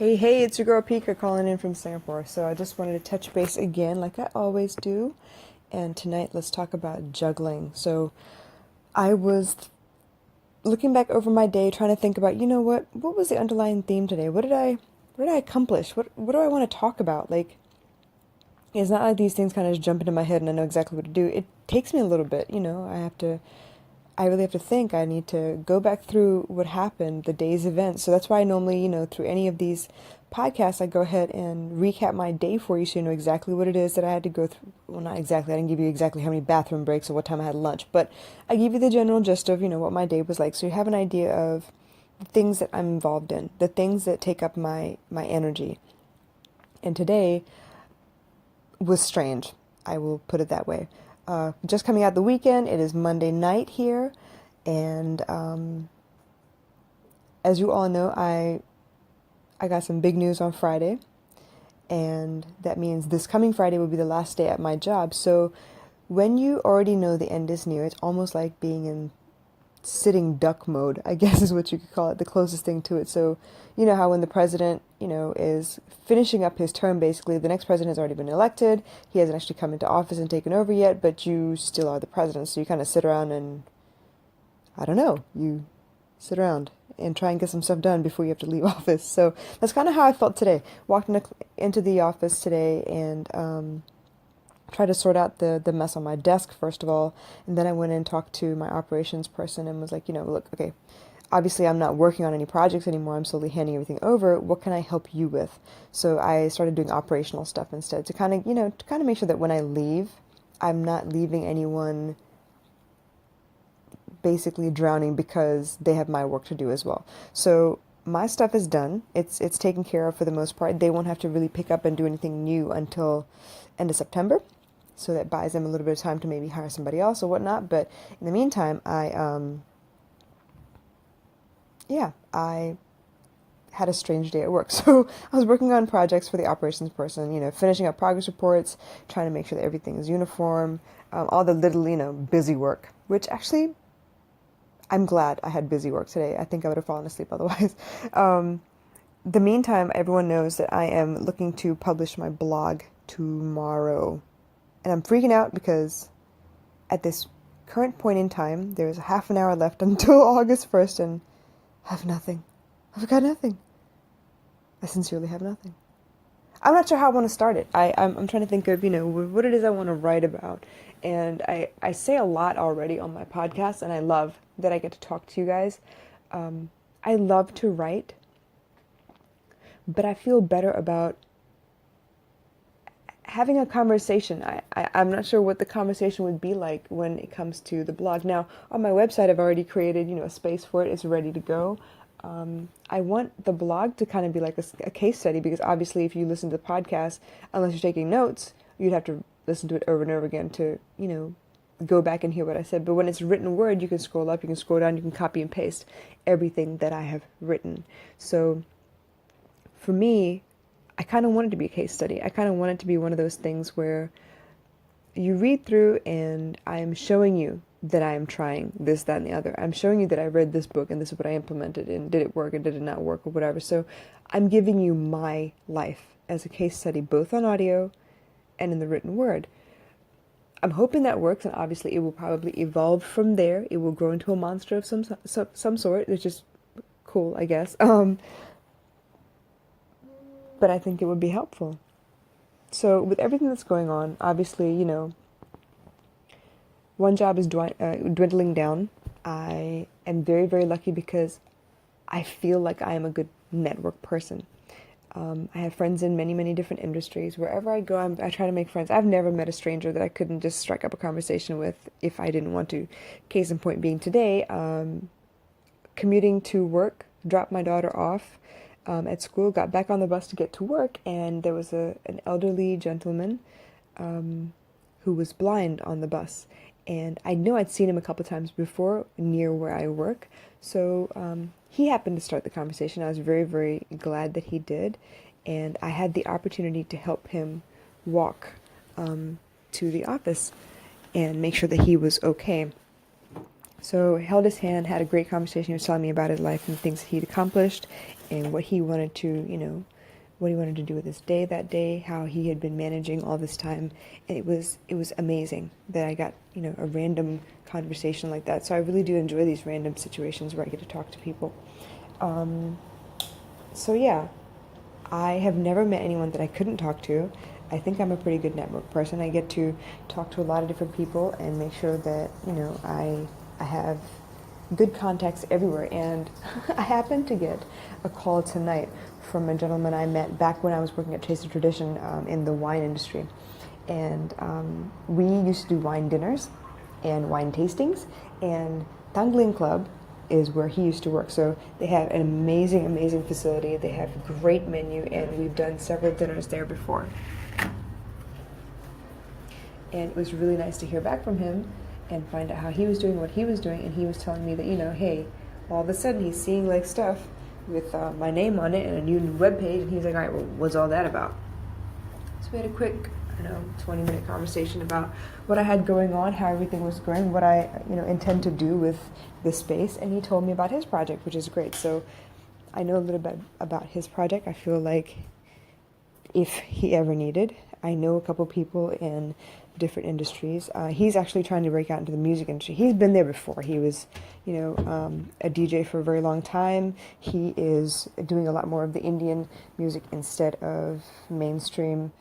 Hey, it's your girl Pika calling in from Singapore. So I just wanted to touch base again, like I always do. And tonight, let's talk about juggling. So I was looking back over my day, trying to think about, what was the underlying theme today? What did I accomplish? What do I want to talk about? Like, it's not like these things kind of just jump into my head and I know exactly what to do. It takes me a little bit, I really have to think. I need to go back through what happened, the day's events. So that's why I normally, through any of these podcasts, I go ahead and recap my day for you so you know exactly what it is that I had to go through. Well, not exactly. I didn't give you exactly how many bathroom breaks or what time I had lunch, but I give you the general gist of, what my day was like. So you have an idea of the things that I'm involved in, the things that take up my energy. And today was strange. I will put it that way. Just coming out the weekend, it is Monday night here, and as you all know, I got some big news on Friday, and that means this coming Friday will be the last day at my job. So when you already know the end is near, it's almost like being in sitting duck mode, I guess is what you could call it, the closest thing to it. So, you know how when the president, is finishing up his term, basically, the next president has already been elected. He hasn't actually come into office and taken over yet, but you still are the president. So you kind of sit around and, I don't know, you sit around and try and get some stuff done before you have to leave office. So that's kind of how I felt today. Walked into the office today and tried to sort out the mess on my desk, first of all, and then I went and talked to my operations person and was like, look, okay, obviously I'm not working on any projects anymore. I'm slowly handing everything over. What can I help you with? So I started doing operational stuff instead to kind of make sure that when I leave, I'm not leaving anyone basically drowning because they have my work to do as well. So my stuff is done. It's taken care of for the most part. They won't have to really pick up and do anything new until end of September. So that buys them a little bit of time to maybe hire somebody else or whatnot. But in the meantime, I had a strange day at work. So I was working on projects for the operations person, finishing up progress reports, trying to make sure that everything is uniform, all the little, busy work, which actually I'm glad I had busy work today. I think I would have fallen asleep otherwise. The meantime, everyone knows that I am looking to publish my blog tomorrow. And I'm freaking out because at this current point in time, there's a half an hour left until August 1st, and I have nothing. I've got nothing. I sincerely have nothing. I'm not sure how I want to start it. I'm trying to think of, what it is I want to write about. And I say a lot already on my podcast, and I love that I get to talk to you guys. I love to write, but I feel better about having a conversation. I'm not sure what the conversation would be like when it comes to the blog. Now, on my website, I've already created, a space for it. It's ready to go. I want the blog to kind of be like a case study because obviously if you listen to the podcast, unless you're taking notes, you'd have to listen to it over and over again to, go back and hear what I said. But when it's written word, you can scroll up, you can scroll down, you can copy and paste everything that I have written. So for me, I kind of want it to be a case study. I kind of want it to be one of those things where you read through and I'm showing you that I am trying this, that, and the other. I'm showing you that I read this book and this is what I implemented and did it work and did it not work or whatever. So I'm giving you my life as a case study, both on audio and in the written word. I'm hoping that works, and obviously it will probably evolve from there. It will grow into a monster of some sort, which is cool, I guess. But I think it would be helpful. So with everything that's going on, obviously, one job is dwindling down. I am very, very lucky because I feel like I am a good network person. I have friends in many, many different industries. Wherever I go, I try to make friends. I've never met a stranger that I couldn't just strike up a conversation with if I didn't want to. Case in point being today, commuting to work, dropped my daughter off at school, got back on the bus to get to work, and there was an elderly gentleman who was blind on the bus. And I know I'd seen him a couple times before near where I work. So he happened to start the conversation. I was very, very glad that he did. And I had the opportunity to help him walk to the office and make sure that he was okay. So I held his hand, had a great conversation. He was telling me about his life and things he'd accomplished and what he wanted to, what he wanted to do with his day that day, how he had been managing all this time. And it was amazing that I got, a random conversation like that. So I really do enjoy these random situations where I get to talk to people. So yeah, I have never met anyone that I couldn't talk to. I think I'm a pretty good network person. I get to talk to a lot of different people and make sure that, I have good contacts everywhere. And I happened to get a call tonight from a gentleman I met back when I was working at Taste of Tradition in the wine industry. And we used to do wine dinners and wine tastings. And Juggling Club is where he used to work. So they have an amazing, amazing facility. They have a great menu, and we've done several dinners there before. And it was really nice to hear back from him and find out how he was doing, what he was doing. And he was telling me that, hey, all of a sudden he's seeing like stuff with my name on it and a new web page. And he was like, all right, well, what's all that about? So we had a quick, 20-minute conversation about what I had going on, how everything was going, what I, intend to do with this space. And he told me about his project, which is great. So I know a little bit about his project. I feel like if he ever needed, I know a couple people in different industries. He's actually trying to break out into the music industry. He's been there before. He was, a DJ for a very long time. He is doing a lot more of the Indian music instead of mainstream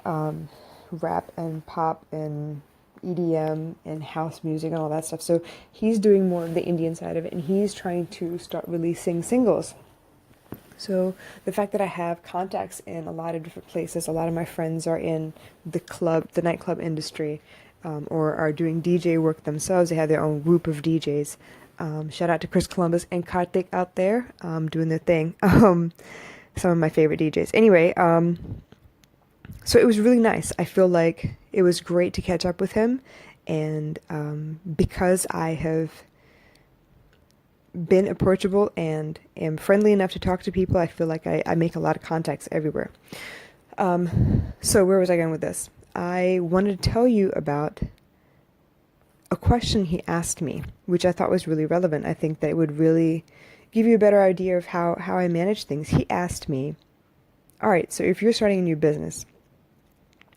rap and pop and EDM and house music and all that stuff. So he's doing more of the Indian side of it, and he's trying to start releasing singles. So the fact that I have contacts in a lot of different places, a lot of my friends are in the nightclub industry, or are doing DJ work themselves. They have their own group of DJs. Shout out to Chris Columbus and Karthik out there, doing their thing. Some of my favorite DJs. Anyway, so it was really nice. I feel like it was great to catch up with him. And because I have been approachable and am friendly enough to talk to people, I feel like I make a lot of contacts everywhere. So where was I going with this? I wanted to tell you about a question he asked me, which I thought was really relevant. I think that it would really give you a better idea of how I manage things. He asked me, all right, so if you're starting a new business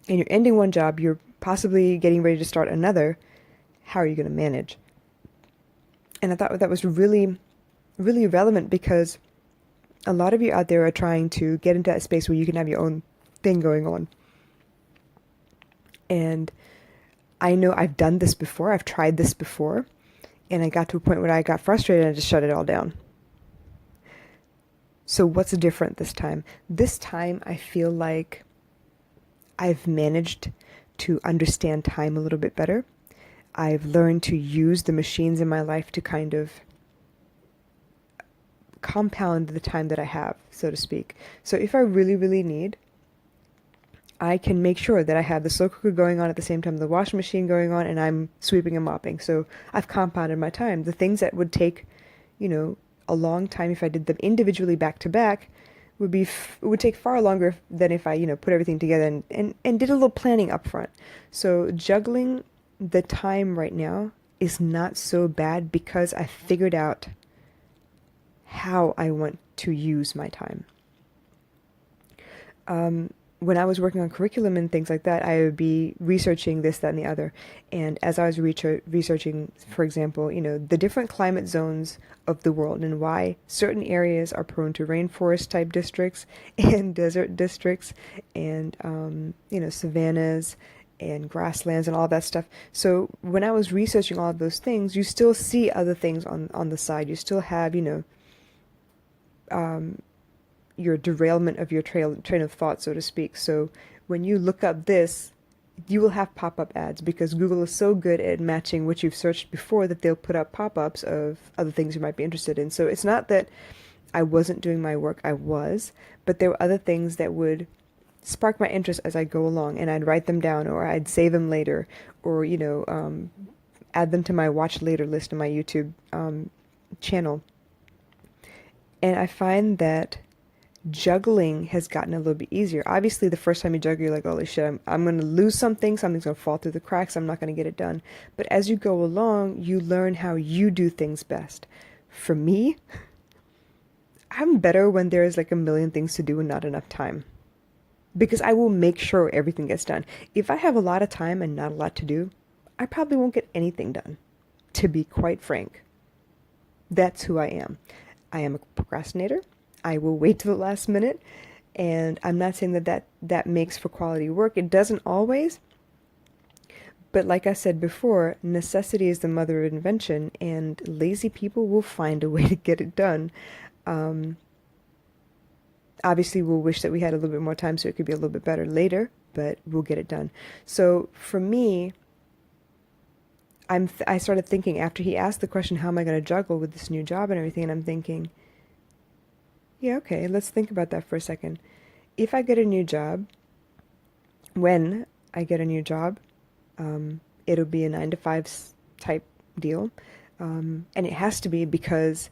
and you're ending one job, you're possibly getting ready to start another, how are you going to manage? And I thought that was really, really relevant, because a lot of you out there are trying to get into that space where you can have your own thing going on. And I know I've done this before. I've tried this before. And I got to a point where I got frustrated and I just shut it all down. So what's different this time? This time I feel like I've managed to understand time a little bit better. I've learned to use the machines in my life to kind of compound the time that I have, so to speak. So if I really, really need, I can make sure that I have the slow cooker going on at the same time, the washing machine going on, and I'm sweeping and mopping. So I've compounded my time. The things that would take, a long time if I did them individually back to back would take far longer than if I, put everything together and did a little planning up front. So juggling the time right now is not so bad because I figured out how I want to use my time. When I was working on curriculum and things like that, I would be researching this, that, and the other. And as I was researching, for example, the different climate zones of the world and why certain areas are prone to rainforest type districts and desert districts and, savannas and grasslands and all that stuff. So when I was researching all of those things, you still see other things on the side. You still have, your derailment of your train of thought, so to speak. So when you look up this, you will have pop-up ads because Google is so good at matching what you've searched before that they'll put up pop-ups of other things you might be interested in. So it's not that I wasn't doing my work, I was, but there were other things that would spark my interest as I go along, and I'd write them down, or I'd save them later, or, add them to my watch later list on my YouTube channel. And I find that juggling has gotten a little bit easier. Obviously, the first time you juggle, you're like, holy shit, I'm going to lose something, something's going to fall through the cracks, I'm not going to get it done. But as you go along, you learn how you do things best. For me, I'm better when there's like a million things to do and not enough time. Because I will make sure everything gets done. If I have a lot of time and not a lot to do, I probably won't get anything done, to be quite frank. That's who I am. I am a procrastinator. I will wait till the last minute, and I'm not saying that makes for quality work. It doesn't always, but like I said before, necessity is the mother of invention, and lazy people will find a way to get it done. Um, Obviously, we'll wish that we had a little bit more time so it could be a little bit better later, but we'll get it done. So for me, I started thinking after he asked the question, how am I going to juggle with this new job and everything? And I'm thinking, yeah, okay, let's think about that for a second. If I get a new job, when I get a new job, it'll be a 9 to 5 type deal. And it has to be because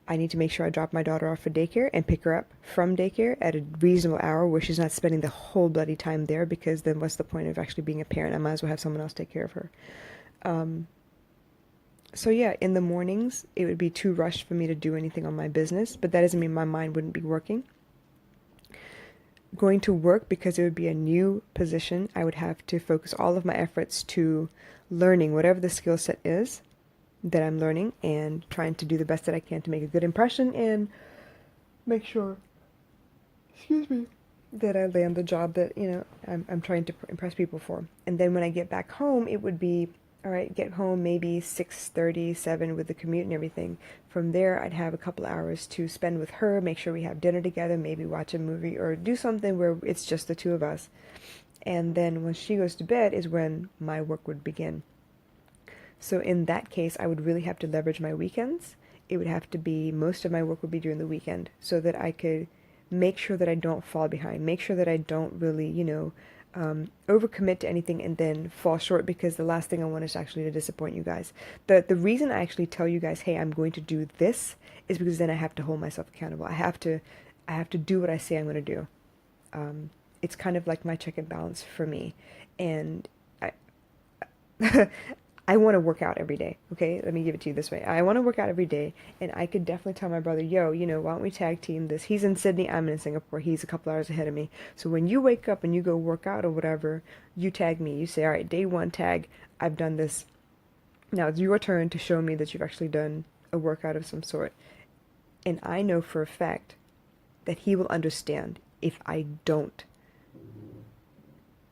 I need to make sure I drop my daughter off for daycare and pick her up from daycare at a reasonable hour where she's not spending the whole bloody time there, because then what's the point of actually being a parent? I might as well have someone else take care of her. Um, so yeah, in the mornings, it would be too rushed for me to do anything on my business, but that doesn't mean my mind wouldn't be working. Going to work, because it would be a new position, I would have to focus all of my efforts to learning whatever the skill set is that I'm learning and trying to do the best that I can to make a good impression and make sure, excuse me, that I land the job that, I'm trying to impress people for. And then when I get back home, it would be, all right, get home maybe 6:30, 7 with the commute and everything. From there, I'd have a couple hours to spend with her, make sure we have dinner together, maybe watch a movie or do something where it's just the two of us. And then when she goes to bed is when my work would begin. So in that case, I would really have to leverage my weekends. It would have to be, most of my work would be during the weekend so that I could make sure that I don't fall behind, make sure that I don't really, overcommit to anything and then fall short, because the last thing I want is actually to disappoint you guys. The reason I actually tell you guys, hey, I'm going to do this, is because then I have to hold myself accountable. I have to do what I say I'm going to do. It's kind of like my check and balance for me. And I want to work out every day, okay? Let me give it to you this way. I want to work out every day, and I could definitely tell my brother, yo, why don't we tag team this? He's in Sydney, I'm in Singapore. He's a couple hours ahead of me. So when you wake up and you go work out or whatever, you tag me. You say, all right, day 1 tag, I've done this. Now it's your turn to show me that you've actually done a workout of some sort. And I know for a fact that he will understand if I don't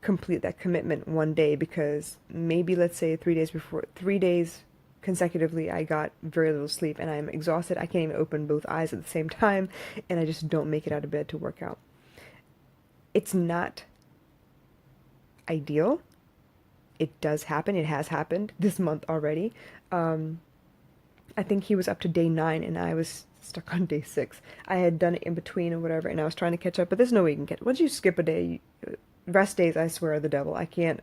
complete that commitment one day, because maybe, let's say 3 days consecutively I got very little sleep and I'm exhausted. I can't even open both eyes at the same time, and I just don't make it out of bed to work out. It's not ideal. It does happen. It has happened this month already. I think he was up to day 9 and I was stuck on day 6. I had done it in between or whatever, and I was trying to catch up, but there's no way you can catch. Once you skip a day, rest days, I swear, are the devil. I can't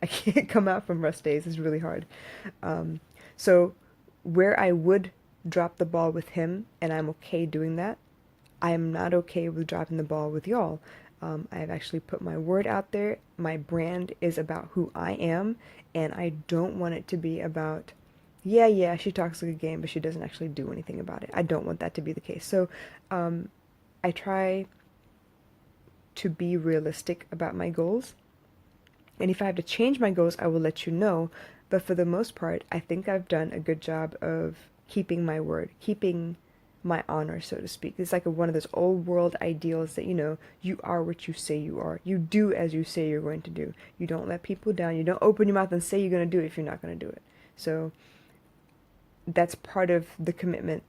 come out from rest days. It's really hard. So where I would drop the ball with him, and I'm okay doing that, I am not okay with dropping the ball with y'all. I have actually put my word out there. My brand is about who I am, and I don't want it to be about, yeah, she talks like a game, but she doesn't actually do anything about it. I don't want that to be the case. So I try to be realistic about my goals. And if I have to change my goals, I will let you know. But for the most part, I think I've done a good job of keeping my word, keeping my honor, so to speak. It's like one of those old world ideals that, you are what you say you are. You do as you say you're going to do. You don't let people down. You don't open your mouth and say you're going to do it if you're not going to do it. So that's part of the commitment.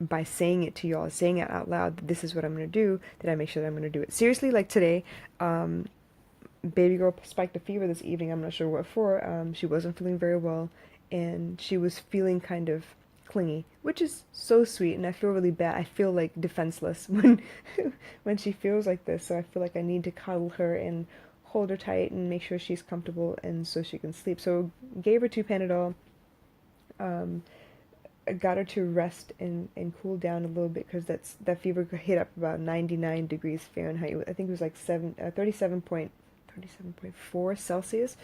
By saying it to y'all, saying it out loud, that this is what I'm going to do, that I make sure that I'm going to do it. Seriously, like today, baby girl spiked a fever this evening. I'm not sure what for. She wasn't feeling very well, and she was feeling kind of clingy, which is so sweet, and I feel really bad. I feel like defenseless when she feels like this, so I feel like I need to cuddle her and hold her tight and make sure she's comfortable and so she can sleep. So gave her 2 Panadol. Got her to rest and cool down a little bit, because that fever hit up about 99 degrees Fahrenheit. I think it was like 37.4 Celsius.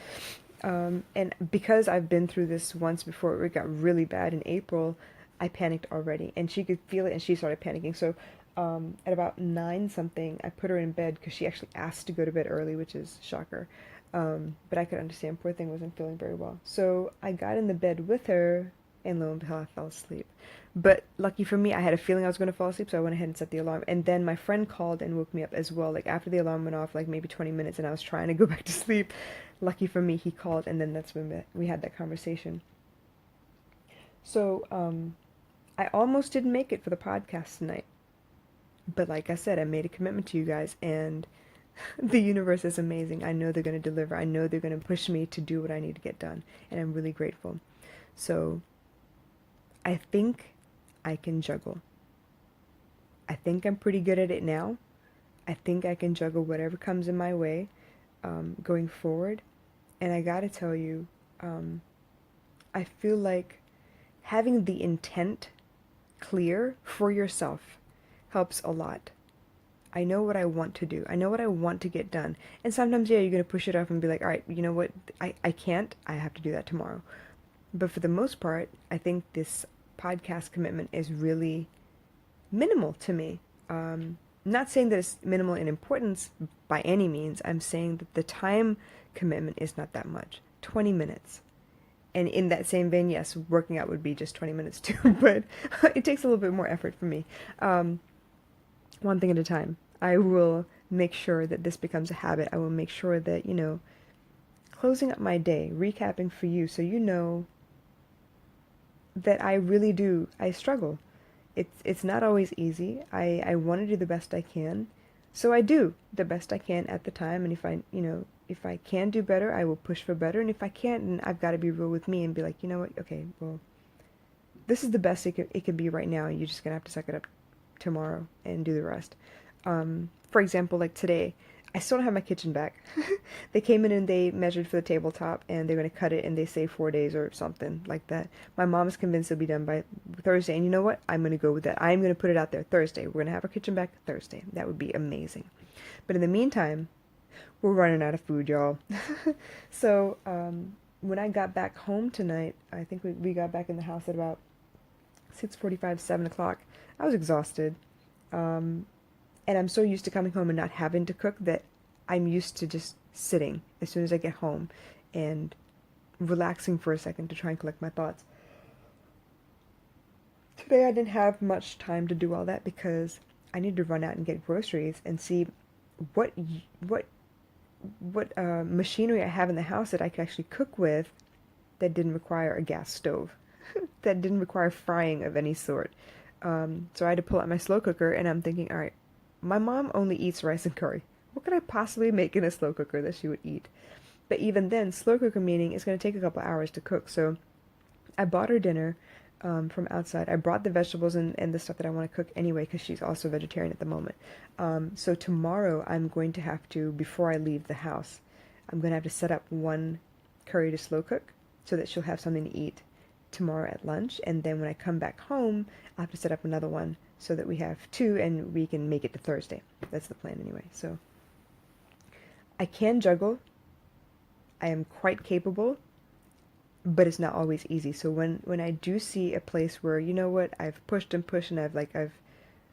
And because I've been through this once before, it got really bad in April, I panicked already, and she could feel it, and she started panicking. So At about 9 something, I put her in bed because she actually asked to go to bed early, which is shocker. But I could understand, poor thing wasn't feeling very well. So I got in the bed with her, and lo and behold, I fell asleep. But lucky for me, I had a feeling I was going to fall asleep, so I went ahead and set the alarm. And then my friend called and woke me up as well. Like after the alarm went off, like maybe 20 minutes, and I was trying to go back to sleep. Lucky for me, he called, and then that's when we had that conversation. So I almost didn't make it for the podcast tonight. But like I said, I made a commitment to you guys, and the universe is amazing. I know they're going to deliver. I know they're going to push me to do what I need to get done, and I'm really grateful. So I think I can juggle. I think I'm pretty good at it now. I think I can juggle whatever comes in my way going forward. And I gotta tell you, I feel like having the intent clear for yourself helps a lot. I know what I want to do. I know what I want to get done. And sometimes, yeah, you're going to push it off and be like, all right, you know what? I can't. I have to do that tomorrow. But for the most part, I think this podcast commitment is really minimal to me. Not saying that it's minimal in importance by any means. I'm saying that the time commitment is not that much. 20 minutes. And in that same vein, yes, working out would be just 20 minutes too, but it takes a little bit more effort for me. One thing at a time. I will make sure that this becomes a habit. I will make sure that, closing up my day, recapping for you so you know that I really do, I struggle. It's not always easy. I want to do the best I can. So I do the best I can at the time, and if I can do better, I will push for better, and if I can't, then I've got to be real with me and be like, you know what, okay, well, this is the best it could be right now, and you're just going to have to suck it up tomorrow and do the rest. For example, like today, I still don't have my kitchen back. They came in and they measured for the tabletop, and they're going to cut it, and they say 4 days or something like that. My mom is convinced it'll be done by Thursday, and you know what? I'm going to go with that. I'm going to put it out there Thursday. We're going to have our kitchen back Thursday. That would be amazing. But in the meantime, we're running out of food, y'all. So when I got back home tonight, I think we got back in the house at about 6:45, 7 o'clock. I was exhausted. And I'm so used to coming home and not having to cook that I'm used to just sitting as soon as I get home and relaxing for a second to try and collect my thoughts. Today I didn't have much time to do all that because I need to run out and get groceries and see what machinery I have in the house that I could actually cook with that didn't require a gas stove, that didn't require frying of any sort. So I had to pull out my slow cooker, and I'm thinking, all right, my mom only eats rice and curry. What could I possibly make in a slow cooker that she would eat? But even then, slow cooker meaning it's going to take a couple hours to cook. So I bought her dinner from outside. I brought the vegetables and the stuff that I want to cook anyway because she's also vegetarian at the moment. So tomorrow I'm going to have to, before I leave the house, I'm going to have to set up one curry to slow cook so that she'll have something to eat tomorrow at lunch. And then when I come back home, I'll have to set up another one so that we have two and we can make it to Thursday. That's the plan anyway. So I can juggle. I am quite capable, but it's not always easy. So when I do see a place where, you know what, I've pushed and pushed and I've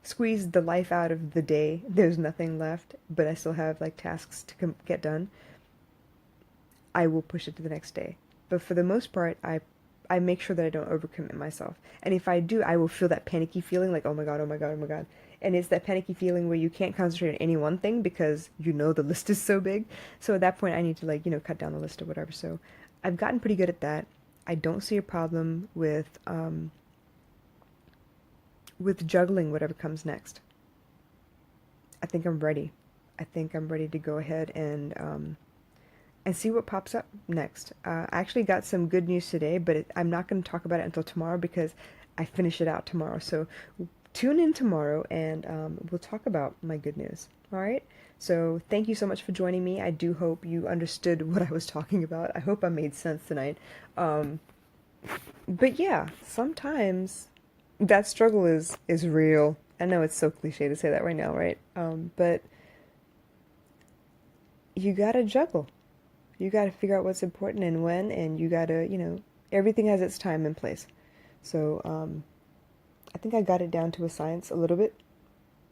squeezed the life out of the day, there's nothing left, but I still have like tasks to get done, I will push it to the next day. But for the most part, I make sure that I don't overcommit myself. And if I do, I will feel that panicky feeling like, oh my God, oh my God, oh my God. And it's that panicky feeling where you can't concentrate on any one thing because the list is so big. So at that point I need to cut down the list or whatever. So I've gotten pretty good at that. I don't see a problem with juggling whatever comes next. I think I'm ready. I think I'm ready to go ahead and see what pops up next. I actually got some good news today, but I'm not going to talk about it until tomorrow because I finish it out tomorrow. So tune in tomorrow and we'll talk about my good news. All right? So thank you so much for joining me. I do hope you understood what I was talking about. I hope I made sense tonight. But yeah, sometimes that struggle is real. I know it's so cliche to say that right now, right? But you gotta juggle. You got to figure out what's important and when, and you got to, everything has its time and place. So I think I got it down to a science a little bit.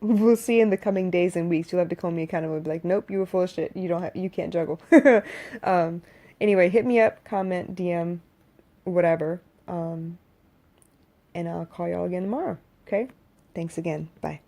we'll see in the coming days and weeks. You'll have to call me accountable and be like, nope, you were full of shit. You don't have, you can't juggle. um, anyway, hit me up, comment, DM, whatever. And I'll call y'all again tomorrow. Okay? Thanks again. Bye.